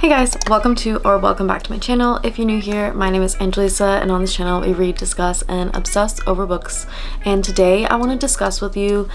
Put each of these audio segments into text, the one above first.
Hey guys, welcome back to my channel. If you're new here, my name is Angelisa, and on this channel we read, discuss, and obsess over books. And today I want to discuss with you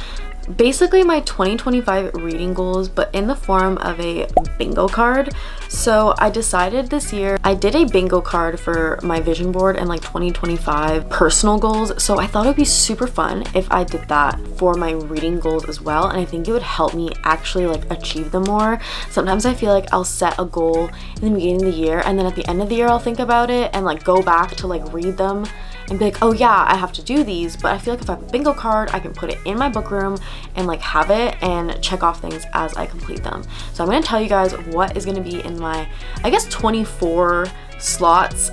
basically my 2025 reading goals, but in the form of a bingo card. So I decided this year, I did a bingo card for my vision board and like 2025 personal goals. So I thought it would be super fun if I did that for my reading goals as well. And I think it would help me actually like achieve them more. Sometimes I feel like I'll set a goal in the beginning of the year, and then at the end of the year I'll think about it and like go back to like read them and be like, oh yeah, I have to do these. But I feel like if I have a bingo card, I can put it in my book room and like have it and check off things as I complete them. So I'm going to tell you guys what is going to be in my, I guess, 24 slots.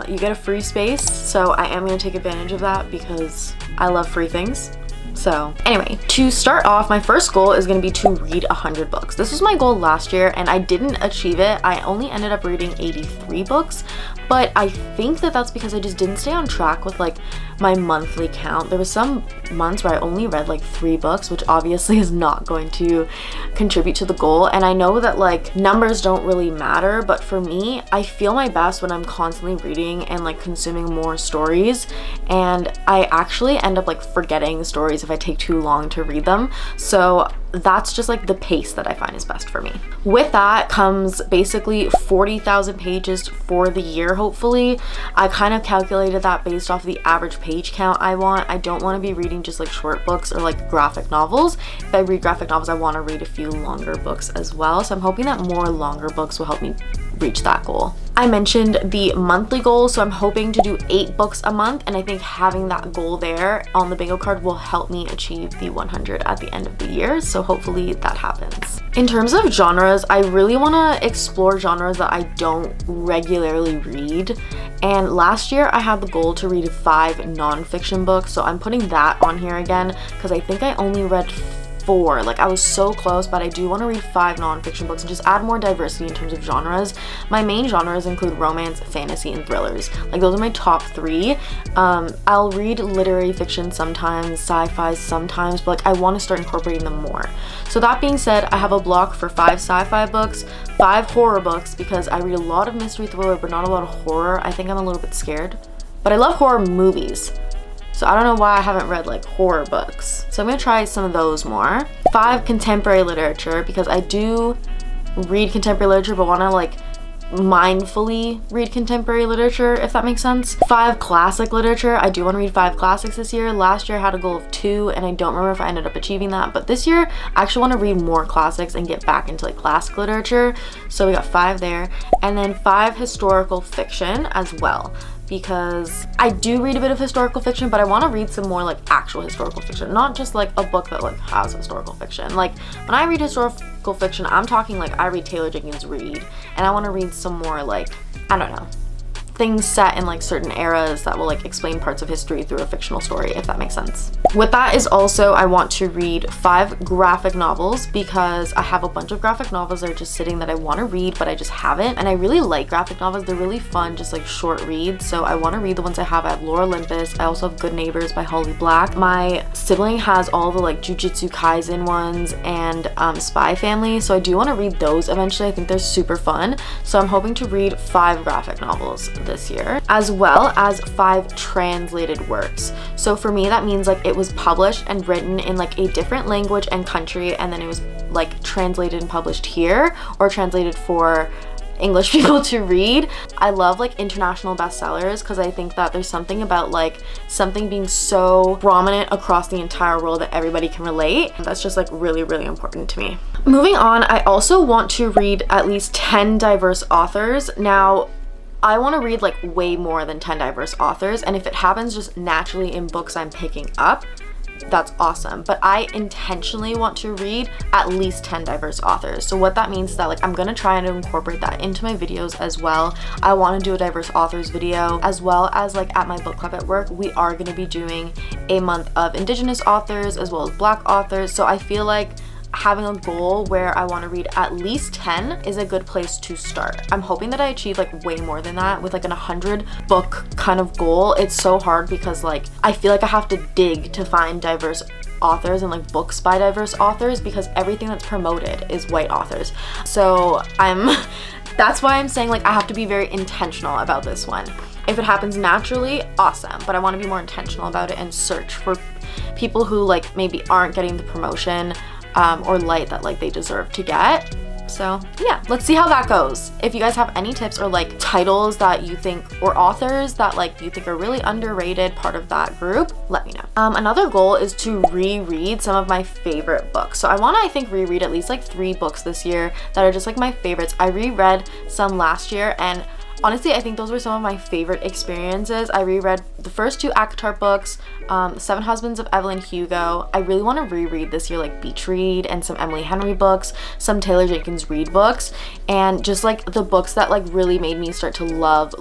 You get a free space, so I am going to take advantage of that because I love free things. So anyway, to start off, my first goal is going to be to read 100 books. This was my goal last year and I didn't achieve it. I only ended up reading 83 books, but I think that that's because I just didn't stay on track with like my monthly count. There was some months where I only read like 3 books, which obviously is not going to contribute to the goal. And I know that like numbers don't really matter, but for me, I feel my best when I'm constantly reading and like consuming more stories, and I actually end up like forgetting stories if I take too long to read them. So that's just like the pace that I find is best for me. With that comes basically 40,000 pages for the year, hopefully. I kind of calculated that based off the average page count I want. I don't want to be reading just like short books or like graphic novels. If I read graphic novels, I want to read a few longer books as well. So I'm hoping that more longer books will help me reach that goal. I mentioned the monthly goal, so I'm hoping to do 8 books a month, and I think having that goal there on the bingo card will help me achieve the 100 at the end of the year, so hopefully that happens. In terms of genres, I really want to explore genres that I don't regularly read, and last year I had the goal to read 5 nonfiction books, so I'm putting that on here again because I think I only read 4. Like I was so close, but I do want to read 5 nonfiction books and just add more diversity in terms of genres. My main genres include romance, fantasy, and thrillers. Like those are my top 3. I'll read literary fiction sometimes, sci-fi sometimes, but like I want to start incorporating them more. So that being said, I have a block for 5 sci-fi books, 5 horror books because I read a lot of mystery thriller but not a lot of horror. I think I'm a little bit scared, but I love horror movies. So I don't know why I haven't read like horror books. So I'm gonna try some of those more. 5 contemporary literature because I do read contemporary literature but wanna like mindfully read contemporary literature, if that makes sense. 5 classic literature. I do want to read 5 classics this year. Last year I had a goal of 2 and I don't remember if I ended up achieving that, but this year I actually want to read more classics and get back into like classic literature. So we got 5 there, and then 5 historical fiction as well, because I do read a bit of historical fiction, but I want to read some more like actual historical fiction, not just like a book that like has historical fiction. Like when I read historical fiction, I'm talking like I read Taylor Jenkins Reid, and I want to read some more like, I don't know, things set in like certain eras that will like explain parts of history through a fictional story, if that makes sense. With that is also I want to read 5 graphic novels because I have a bunch of graphic novels that are just sitting that I want to read but I just haven't, and I really like graphic novels. They're really fun, just like short reads, so I want to read the ones I have. I have Lore Olympus. I also have Good Neighbors by Holly Black. My sibling has all the like Jujutsu Kaisen ones and Spy Family, so I do want to read those eventually. I think they're super fun, so I'm hoping to read 5 graphic novels this year, as well as 5 translated works. So for me that means like it was published and written in like a different language and country, and then it was like translated and published here or translated for English people to read. I love like international bestsellers because I think that there's something about like something being so prominent across the entire world that everybody can relate. That's just like really, really important to me. Moving on, I also want to read at least 10 diverse authors. Now I want to read like way more than 10 diverse authors, and if it happens just naturally in books I'm picking up, that's awesome. But I intentionally want to read at least 10 diverse authors. So what that means is that like I'm gonna try and incorporate that into my videos as well. I want to do a diverse authors video, as well as like at my book club at work we are going to be doing a month of Indigenous authors as well as Black authors. So I feel like having a goal where I want to read at least 10 is a good place to start. I'm hoping that I achieve like way more than that with like an 100 book kind of goal. It's so hard because like I feel like I have to dig to find diverse authors and like books by diverse authors because everything that's promoted is white authors. So I'm That's why I'm saying like I have to be very intentional about this one. If it happens naturally, awesome, but I want to be more intentional about it and search for people who like maybe aren't getting the promotion or light that like they deserve to get. So yeah, let's see how that goes. If you guys have any tips or like titles that you think, or authors that like you think are really underrated part of that group, let me know. Another goal is to reread some of my favorite books. So I want to, I think, reread at least like 3 books this year that are just like my favorites. I reread some last year, and honestly, I think those were some of my favorite experiences. I reread the first 2 ACOTAR books, Seven Husbands of Evelyn Hugo. I really want to reread this year like Beach Read and some Emily Henry books, some Taylor Jenkins Reid books, and just like the books that like really made me start to love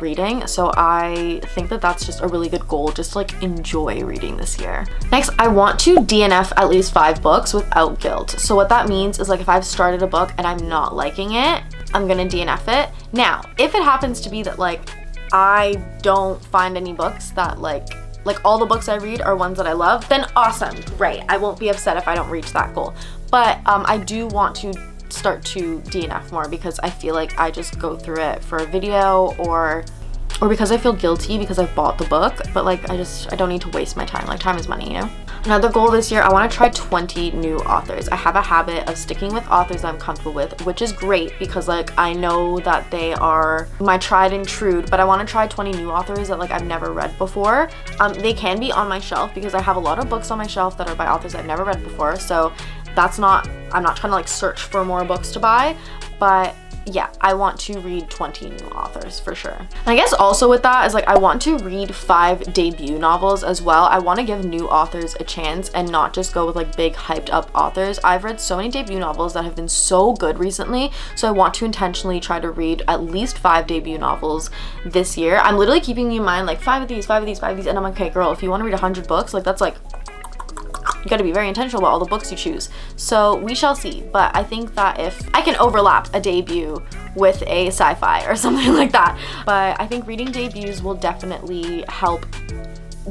reading. So I think that that's just a really good goal, just to like enjoy reading this year. Next, I want to DNF at least 5 books without guilt. So what that means is like if I've started a book and I'm not liking it, I'm gonna DNF it. Now, if it happens to be that like I don't find any books that like all the books I read are ones that I love, then awesome, great. I won't be upset if I don't reach that goal. But I do want to start to DNF more because I feel like I just go through it for a video or because I feel guilty because I've bought the book, but like I don't need to waste my time. Like time is money, you know? Another goal this year, I want to try 20 new authors. I have a habit of sticking with authors I'm comfortable with, which is great because like I know that they are my tried and true, but I want to try 20 new authors that like I've never read before. They can be on my shelf because I have a lot of books on my shelf that are by authors I've never read before, so I'm not trying to like search for more books to buy, but yeah, I want to read 20 new authors for sure. And I guess also with that is like I want to read 5 debut novels as well. I want to give new authors a chance and not just go with like big hyped up authors. I've read so many debut novels that have been so good recently, so I want to intentionally try to read at least 5 debut novels this year. I'm literally keeping in mind like 5 of these, and I'm like, okay girl, if you want to read 100 books, like that's like, you got to be very intentional about all the books you choose. So we shall see, but I think that if I can overlap a debut with a sci-fi or something like that, but I think reading debuts will definitely help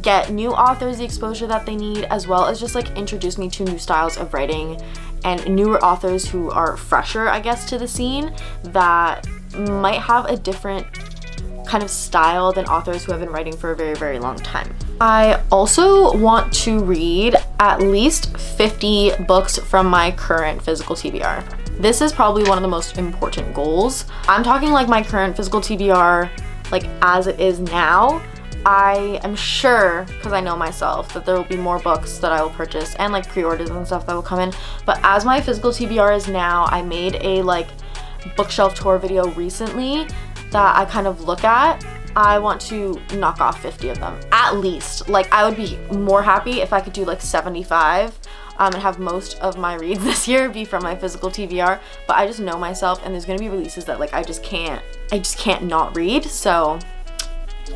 get new authors the exposure that they need, as well as just like introduce me to new styles of writing and newer authors who are fresher, I guess, to the scene that might have a different kind of style than authors who have been writing for a very long time. I also want to read at least 50 books from my current physical TBR. This is probably one of the most important goals. I'm talking like my current physical TBR, like as it is now. I am sure, because I know myself, that there will be more books that I will purchase and like pre-orders and stuff that will come in. But as my physical TBR is now, I made a like bookshelf tour video recently that I kind of look at. I want to knock off 50 of them at least. Like I would be more happy if I could do like 75 and have most of my reads this year be from my physical TBR, but I just know myself and there's gonna be releases that like I just can't not read. So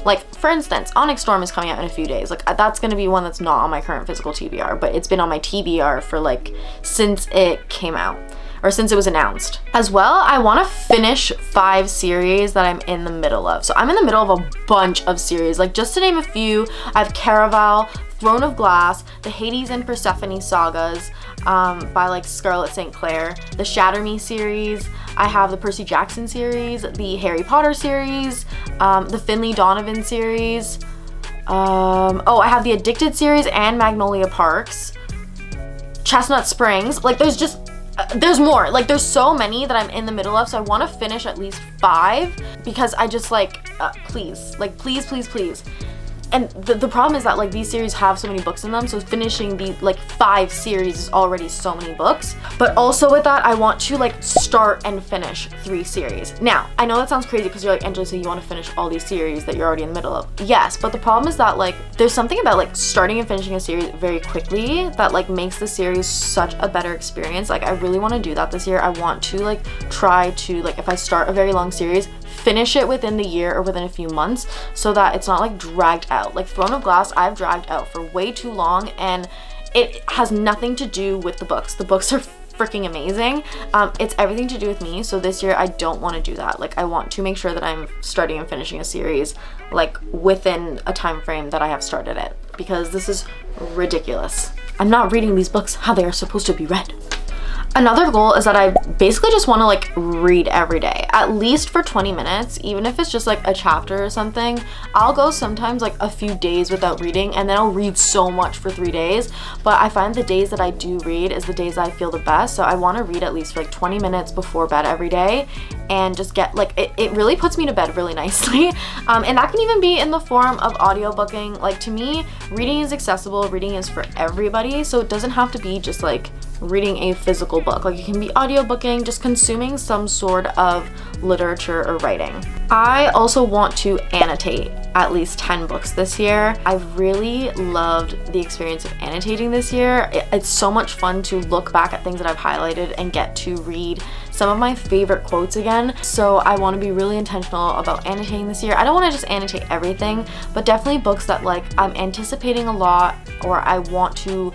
like for instance, Onyx Storm is coming out in a few days. Like that's gonna be one that's not on my current physical TBR, but it's been on my TBR for like since it came out, or since it was announced. As well, I want to finish 5 series that I'm in the middle of. So I'm in the middle of a bunch of series. Like just to name a few, I have Caraval, Throne of Glass, the Hades and Persephone sagas by like Scarlett St. Clair, the Shatter Me series, I have the Percy Jackson series, the Harry Potter series, the Finley Donovan series, I have the Addicted series and Magnolia Parks, Chestnut Springs. Like there's more, like there's so many that I'm in the middle of, so I want to finish at least 5 because I just like please. And the problem is that like these series have so many books in them, so finishing the like 5 series is already so many books. But also with that, I want to like start and finish 3 series. Now, I know that sounds crazy because you're like, Angela, so you want to finish all these series that you're already in the middle of. Yes, but the problem is that like there's something about like starting and finishing a series very quickly that like makes the series such a better experience. Like I really want to do that this year. I want to like try to like, if I start a very long series, finish it within the year or within a few months so that it's not like dragged out. Like Throne of Glass, I've dragged out for way too long and it has nothing to do with the books. The books are freaking amazing. It's everything to do with me. So this year I don't want to do that. Like I want to make sure that I'm starting and finishing a series like within a time frame that I have started it, because this is ridiculous. I'm not reading these books how they are supposed to be read. Another goal is that I basically just want to like read every day, at least for 20 minutes, even if it's just like a chapter or something. I'll go sometimes like a few days without reading, and then I'll read so much for 3 days. But I find the days that I do read is the days I feel the best. So I want to read at least for like 20 minutes before bed every day, and just get like, it really puts me to bed really nicely. And that can even be in the form of audiobooking. Like, to me, reading is accessible, reading is for everybody, so it doesn't have to be just like reading a physical book. Like, it can be audiobooking, just consuming some sort of literature or writing. I also want to annotate at least 10 books this year. I really loved the experience of annotating this year. It's so much fun to look back at things that I've highlighted and get to read some of my favorite quotes again. So I want to be really intentional about annotating this year. I don't want to just annotate everything, but definitely books that like I'm anticipating a lot, or I want to,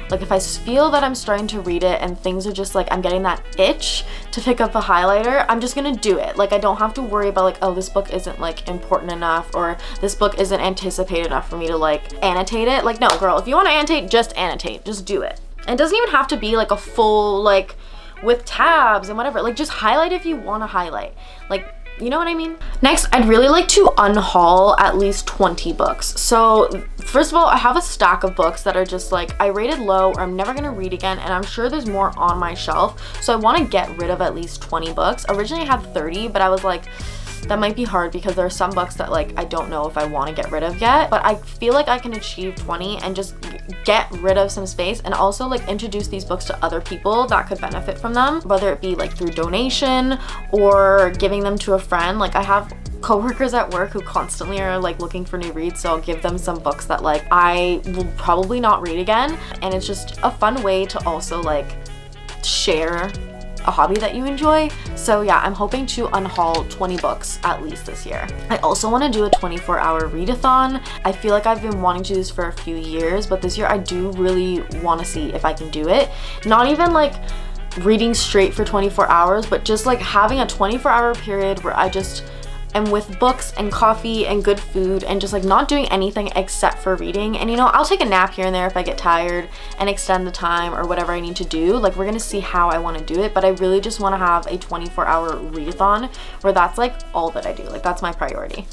like, if I feel that I'm starting to read it and things are just like, I'm getting that itch to pick up a highlighter, I'm just gonna do it. Like, I don't have to worry about like, oh, this book isn't like important enough, or this book isn't anticipated enough for me to like annotate it. Like, no, girl, if you want to annotate, just do it. And it doesn't even have to be like a full, like, with tabs and whatever. Like, just highlight if you want to highlight. Like, you know what I mean? Next, I'd really like to unhaul at least 20 books. So first of all, I have a stack of books that are just like, I rated low or I'm never gonna read again, and I'm sure there's more on my shelf. So I want to get rid of at least 20 books. Originally I had 30, but I was like, that might be hard because there are some books that like I don't know if I want to get rid of yet, but I feel like I can achieve 20 and just get rid of some space, and also like introduce these books to other people that could benefit from them, whether it be like through donation or giving them to a friend. Like, I have coworkers at work who constantly are like looking for new reads, so I'll give them some books that like I will probably not read again, and it's just a fun way to also like share a hobby that you enjoy. So yeah, I'm hoping to unhaul 20 books at least this year. I also want to do a 24-hour readathon. I feel like I've been wanting to do this for a few years, but this year I do really want to see if I can do it. Not even like reading straight for 24 hours, but just like having a 24-hour period where I just am with books and coffee and good food and just like not doing anything except for reading. And you know, I'll take a nap here and there if I get tired and extend the time or whatever I need to do. Like, we're gonna see how I want to do it, but I really just want to have a 24-hour readathon where that's like all that I do. Like, that's my priority.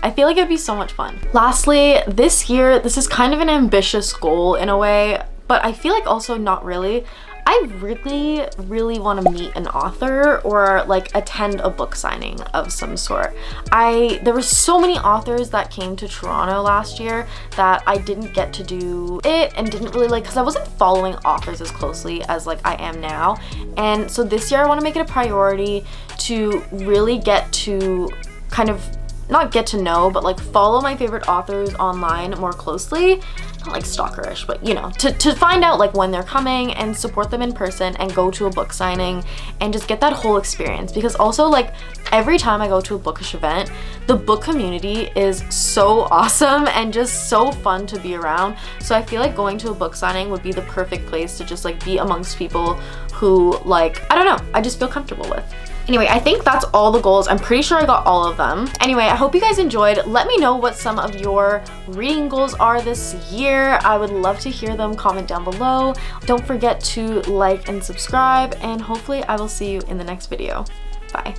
I feel like it'd be so much fun. Lastly, this year, this is kind of an ambitious goal in a way, but I feel like also not really. I really want to meet an author or like attend a book signing of some sort. There were so many authors that came to Toronto last year that I didn't get to do it, and didn't really like, because I wasn't following authors as closely as like I am now. And so this year I want to make it a priority to really get to kind of, not get to know, but like follow my favorite authors online more closely. Not like stalkerish, but you know, to find out like when they're coming and support them in person and go to a book signing and just get that whole experience. Because also, like, every time I go to a bookish event, the book community is so awesome and just so fun to be around. So I feel like going to a book signing would be the perfect place to just like be amongst people who, like, I don't know, I just feel comfortable with. Anyway, I think that's all the goals. I'm pretty sure I got all of them. Anyway, I hope you guys enjoyed. Let me know what some of your reading goals are this year. I would love to hear them. Comment down below. Don't forget to like and subscribe, and hopefully I will see you in the next video. Bye.